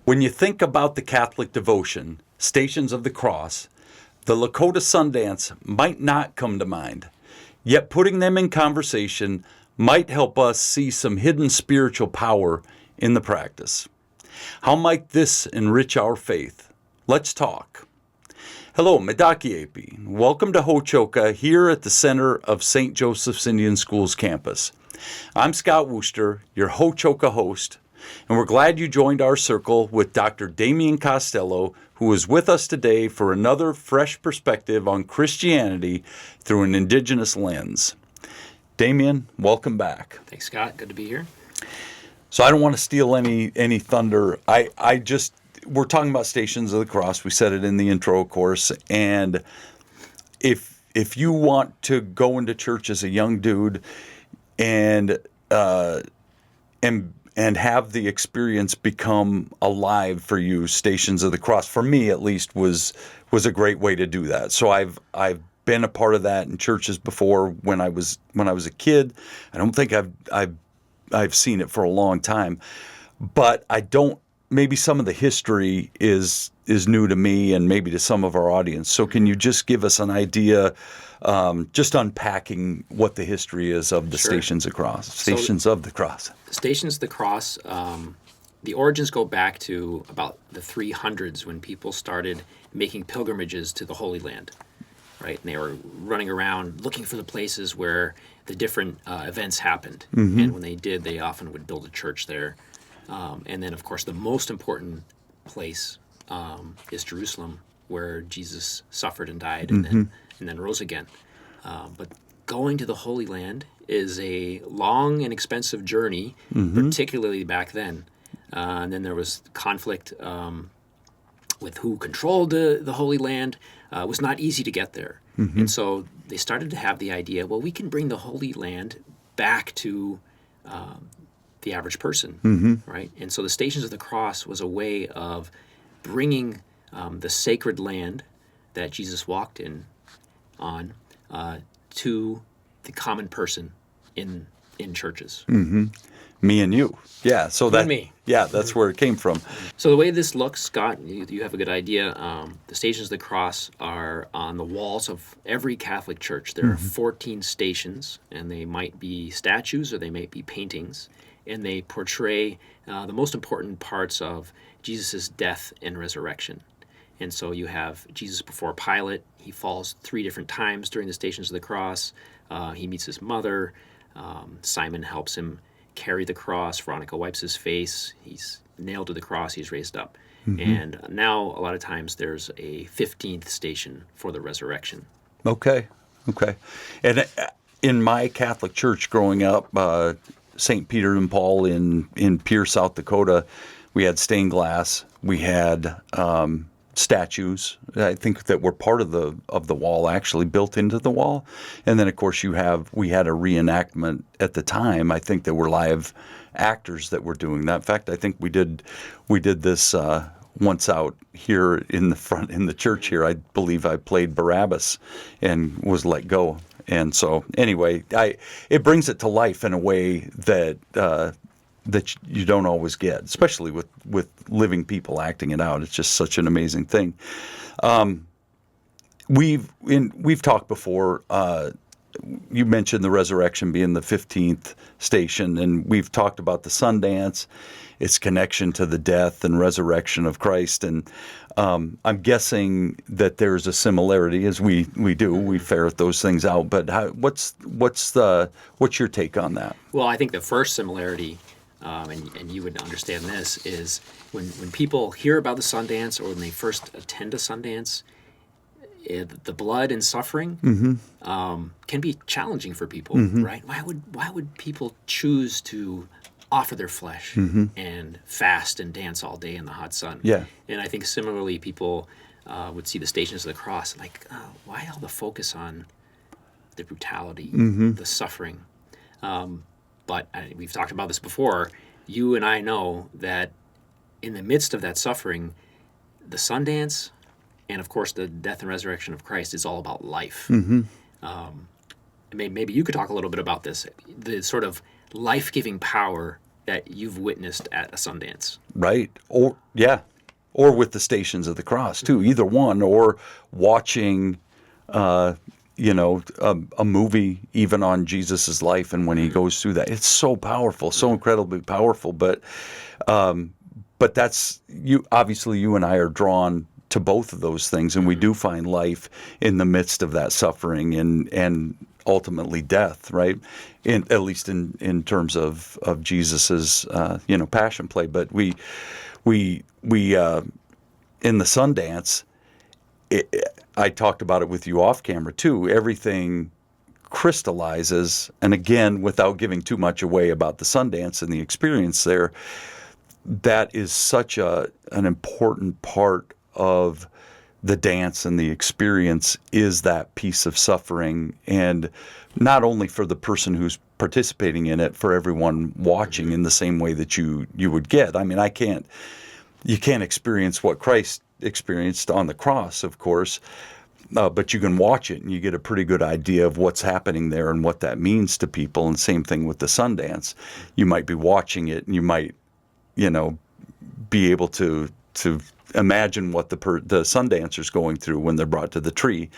When you think about the Catholic devotion, Stations of the Cross, the Lakota Sundance might not come to mind. Yet putting them in conversation might help us see some hidden spiritual power in the practice. How might this enrich our faith? Let's talk. Hello, Medakiepi. Welcome to Hochoka here at the center of St. Joseph's Indian Schools campus. I'm Scott Wooster, your Hochoka host, and we're glad you joined our circle with Dr. Damian Costello, who is with us today for another fresh perspective on Christianity through an indigenous lens. Damian, welcome back. Thanks, Scott. Good to be here. So I don't want to steal any thunder. We're talking about Stations of the Cross. We said it in the intro, of course. And if you want to go into church as a young dude and have the experience become alive for you, Stations of the Cross, for me at least, was a great way to do that. So I've been a part of that in churches before when I was a kid. I don't think I've seen it for a long time, but I don't. Maybe some of the history is new to me and maybe to some of our audience. So can you just give us an idea, just unpacking what the history is of the Sure. Stations of the Cross? Stations of the Cross, the origins go back to about the 300s when people started making pilgrimages to the Holy Land, right? And they were running around looking for the places where the different events happened. Mm-hmm. And when they did, they often would build a church there. And then, of course, the most important place is Jerusalem, where Jesus suffered and died and then rose again. But going to the Holy Land is a long and expensive journey, particularly back then. And then there was conflict with who controlled the Holy Land. It was not easy to get there. Mm-hmm. And so they started to have the idea, well, we can bring the Holy Land back to the average person, right? And so the Stations of the Cross was a way of bringing the sacred land that Jesus walked on to the common person in churches. Mm-hmm. Me and you. Yeah. So that. And me. Yeah, that's where it came from. So the way this looks, Scott, you have a good idea. The Stations of the Cross are on the walls of every Catholic church. There are 14 stations, and they might be statues or they might be paintings. And they portray the most important parts of Jesus' death and resurrection. And so you have Jesus before Pilate. He falls 3 different times during the Stations of the Cross. He meets his mother. Simon helps him carry the cross. Veronica wipes his face. He's nailed to the cross. He's raised up. Mm-hmm. And now a lot of times there's a 15th station for the resurrection. Okay. And in my Catholic church growing up, St. Peter and Paul in Pierce, South Dakota, we had stained glass. We had statues, I think, that were part of the wall, actually built into the wall. And then, of course, we had a reenactment at the time. I think there were live actors that were doing that. In fact, I think we did this once out here in the church here. I believe I played Barabbas and was let go. And so, anyway, it brings it to life in a way that you don't always get, especially with living people acting it out. It's just such an amazing thing. We've talked before. You mentioned the resurrection being the 15th station, and we've talked about the Sundance, its connection to the death and resurrection of Christ. And I'm guessing that there's a similarity, as we ferret those things out. But what's your take on that? Well, I think the first similarity, and you would understand this, is when people hear about the Sundance or when they first attend a Sundance, the blood and suffering can be challenging for people, right? Why would people choose to offer their flesh and fast and dance all day in the hot sun? Yeah. And I think similarly, people would see the Stations of the Cross and why all the focus on the brutality, the suffering? But we've talked about this before. You and I know that in the midst of that suffering, the Sundance and, of course, the death and resurrection of Christ is all about life. Maybe you could talk a little bit about this, the sort of life-giving power that you've witnessed at a Sundance. Right. Or with the Stations of the Cross too. Either one, or watching, a movie even on Jesus's life and when he goes through that. It's so powerful, so incredibly powerful. But that's you. Obviously, you and I are drawn to both of those things, and we do find life in the midst of that suffering and ultimately death, right? At least in terms of Jesus's passion play. But we in the Sundance, I talked about it with you off camera too. Everything crystallizes, and again, without giving too much away about the Sundance and the experience there, that is such an important part of the dance and the experience, is that piece of suffering, and not only for the person who's participating in it, for everyone watching in the same way that you would get. I mean, you can't experience what Christ experienced on the cross, of course, but you can watch it and you get a pretty good idea of what's happening there and what that means to people. And same thing with the Sundance. You might be watching it and you might, be able to imagine what the Sundancer's going through when they're brought to the tree.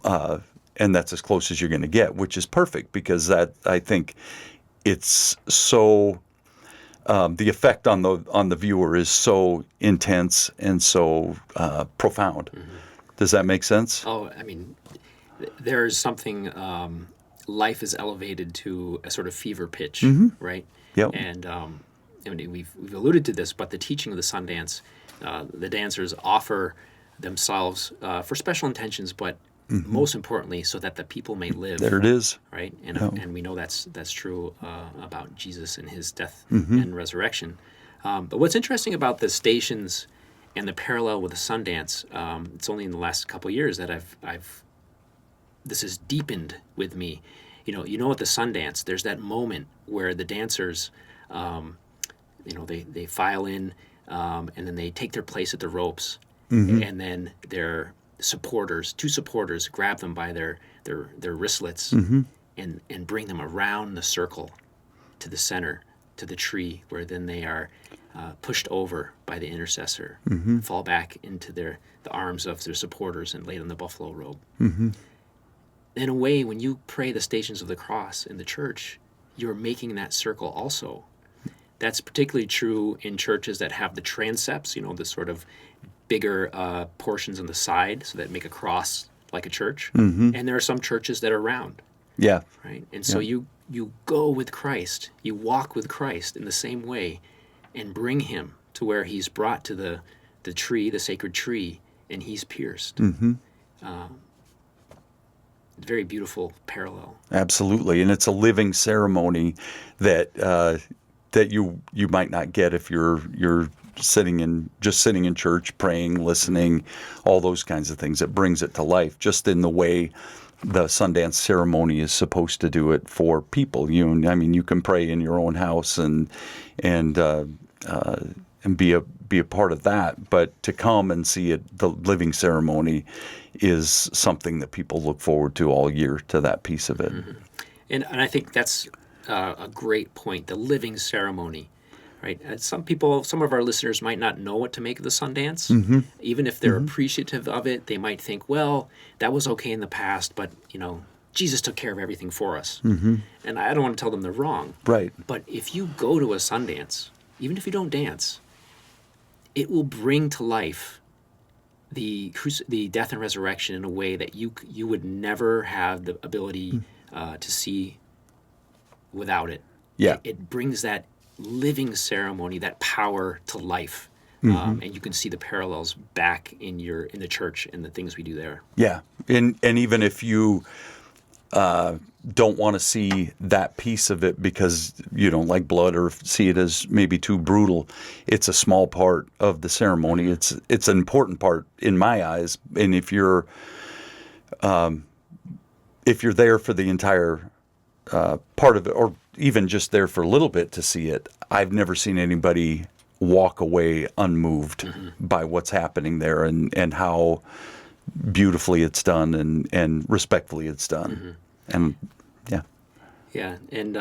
And that's as close as you're going to get, which is perfect, because that, I think, it's so the effect on the viewer is so intense and so profound. Does that make sense? Oh, I mean, there's something. Life is elevated to a sort of fever pitch, right? Yep. And we've alluded to this, but the teaching of the Sundance, the dancers offer themselves for special intentions, but most importantly, so that the people may live. There it is. Right, and we know that's true about Jesus and his death and resurrection. But what's interesting about the Stations and the parallel with the Sundance, it's only in the last couple of years that I've this has deepened with me. At the Sundance, there's that moment where the dancers, they file in, and then they take their place at the ropes, and then their two supporters grab them by their wristlets and bring them around the circle to the center, to the tree, where then they are pushed over by the intercessor, fall back into the arms of their supporters and laid on the buffalo robe. In a way, when you pray the Stations of the Cross in the church, you're making that circle also. That's particularly true in churches that have the transepts, the sort of bigger portions on the side, so that make a cross like a church. And there are some churches that are round. Yeah. Right. And so you go with Christ, you walk with Christ in the same way, and bring him to where he's brought to the tree, the sacred tree, and he's pierced. Very beautiful parallel. Absolutely, and it's a living ceremony that you might not get if you're sitting in church, praying, listening, all those kinds of things. It brings it to life, just in the way the Sundance ceremony is supposed to do it for people. You can pray in your own house and be a part of that, but to come and see it, the living ceremony, is something that people look forward to all year, to that piece of it. And I think that's a great point, the living ceremony. Right. Some of our listeners might not know what to make of the Sundance. Even if they're appreciative of it, they might think, well, that was okay in the past, but, Jesus took care of everything for us. And I don't want to tell them they're wrong. Right. But if you go to a Sundance, even if you don't dance, it will bring to life the death and resurrection in a way that you would never have the ability to see without it. Yeah. It brings that living ceremony, that power to life, and you can see the parallels back in the church and the things we do there. Yeah, and even if you don't want to see that piece of it because you don't like blood or see it as maybe too brutal, it's a small part of the ceremony. It's an important part in my eyes, and if you're there for the entire part of it, or even just there for a little bit to see it, I've never seen anybody walk away unmoved by what's happening there and how beautifully it's done and respectfully it's done. And yeah. Yeah, and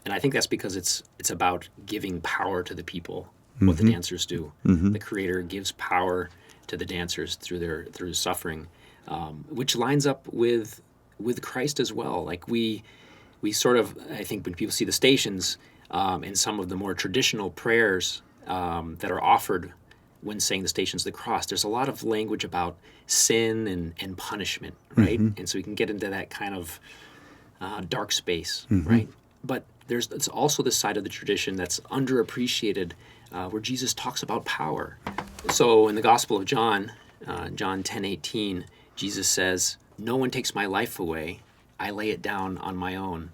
And I think that's because it's about giving power to the people, what the dancers do. The Creator gives power to the dancers through suffering, which lines up with Christ as well. Like we sort of, I think when people see the stations and some of the more traditional prayers that are offered when saying the Stations of the Cross, there's a lot of language about sin and punishment, right? And so we can get into that kind of dark space, right? But it's also this side of the tradition that's underappreciated, where Jesus talks about power. So in the Gospel of John, John 10:18, Jesus says, "No one takes my life away. I lay it down on my own.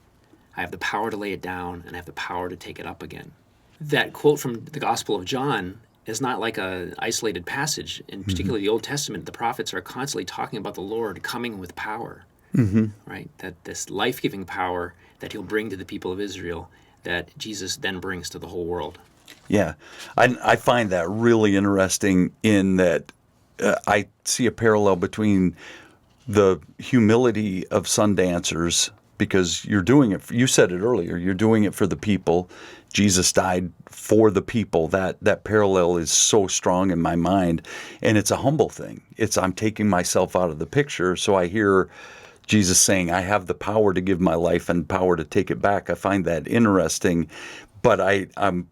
I have the power to lay it down, and I have the power to take it up again." That quote from the Gospel of John is not like an isolated passage. In particular, the Old Testament, the prophets are constantly talking about the Lord coming with power, right? That this life-giving power that he'll bring to the people of Israel, that Jesus then brings to the whole world. Yeah, I find that really interesting in that I see a parallel between the humility of sun dancers, because you're doing it, you said it earlier, you're doing it for the people. Jesus died for the people. That parallel is so strong in my mind, and it's a humble thing. I'm taking myself out of the picture, so I hear Jesus saying, I have the power to give my life and power to take it back. I find that interesting, but I'm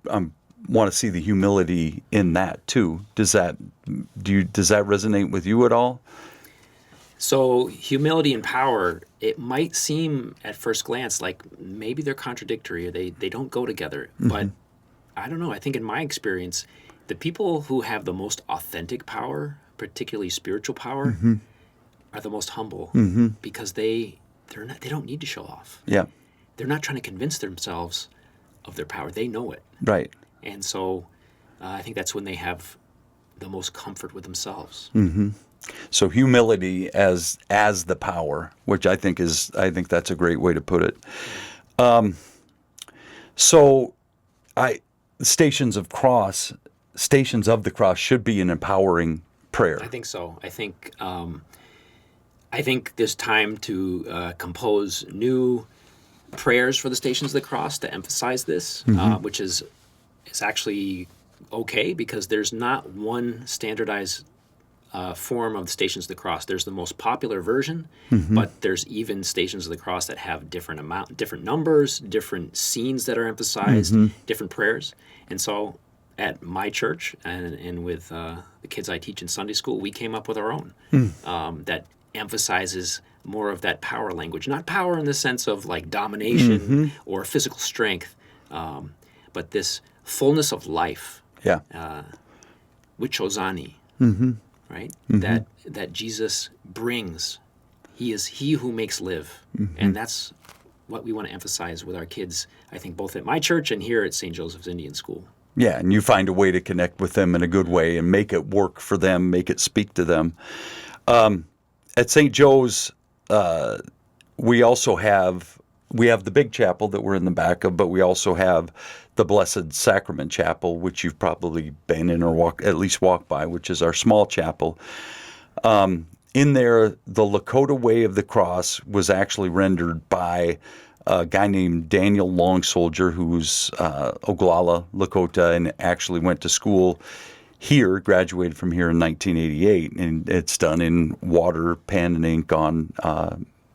want to see the humility in that too. Does that resonate with you at all? So humility and power, it might seem at first glance like maybe they're contradictory or they don't go together. But I don't know. I think in my experience, the people who have the most authentic power, particularly spiritual power, are the most humble because they don't need to show off. Yeah. They're not trying to convince themselves of their power. They know it. Right. And so I think that's when they have the most comfort with themselves. So humility as the power, which I think that's a great way to put it. Stations of the Cross should be an empowering prayer. I think so. I think there's time to compose new prayers for the Stations of the Cross to emphasize this, which is actually okay because there's not one standardized form of the Stations of the Cross. There's the most popular version, but there's even Stations of the Cross that have different numbers, different scenes that are emphasized, different prayers. And so at my church and with the kids I teach in Sunday school, we came up with our own that emphasizes more of that power language. Not power in the sense of like domination or physical strength, but this fullness of life. Yeah. Wichozani. Right? That Jesus brings. He is he who makes live. And that's what we want to emphasize with our kids, I think, both at my church and here at St. Joseph's Indian School. Yeah, and you find a way to connect with them in a good way and make it work for them, make it speak to them. At St. Joe's, we have the big chapel that we're in the back of, but we also have the Blessed Sacrament Chapel, which you've probably been in or at least walked by, which is our small chapel. In there, the Lakota Way of the Cross was actually rendered by a guy named Daniel Long Soldier, who's Oglala Lakota, and actually went to school here, graduated from here in 1988, and it's done in water, pen, and ink on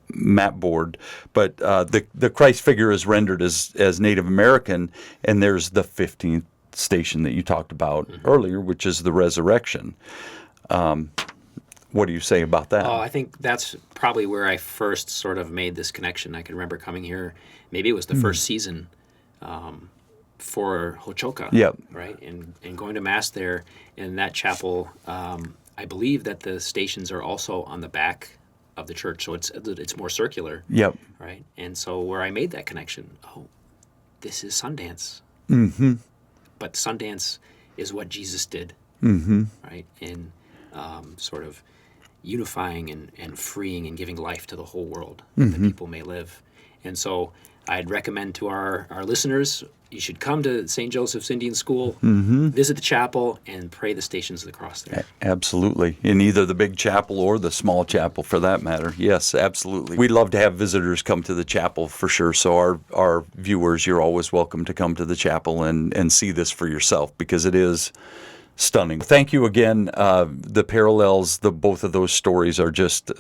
map board. But the Christ figure is rendered as Native American, and there's the 15th station that you talked about earlier, which is the resurrection. What do you say about that? I think that's probably where I first sort of made this connection. I can remember coming here, maybe it was the first season for Hochoka, right? And going to Mass there in that chapel. I believe that the stations are also on the back of the church, so it's more circular. Yep. Right? And so where I made that connection, this is Sundance. But Sundance is what Jesus did, right? In sort of unifying and freeing and giving life to the whole world that people may live. And so I'd recommend to our listeners, you should come to St. Joseph's Indian School, visit the chapel, and pray the Stations of the Cross there. Absolutely. In either the big chapel or the small chapel for that matter. Yes, absolutely. We'd love to have visitors come to the chapel for sure. So our viewers, you're always welcome to come to the chapel and see this for yourself, because it is stunning. Thank you again. The parallels, both of those stories are just,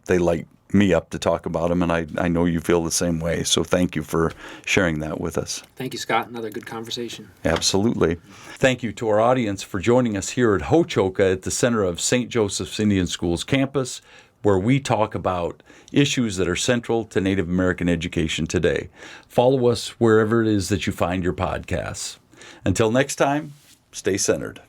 they light me up to talk about them, and I know you feel the same way. So thank you for sharing that with us. Thank you, Scott. Another good conversation. Absolutely. Thank you to our audience for joining us here at Ho-Chokeh at the center of St. Joseph's Indian School's campus, where we talk about issues that are central to Native American education today. Follow us wherever it is that you find your podcasts. Until next time, stay centered.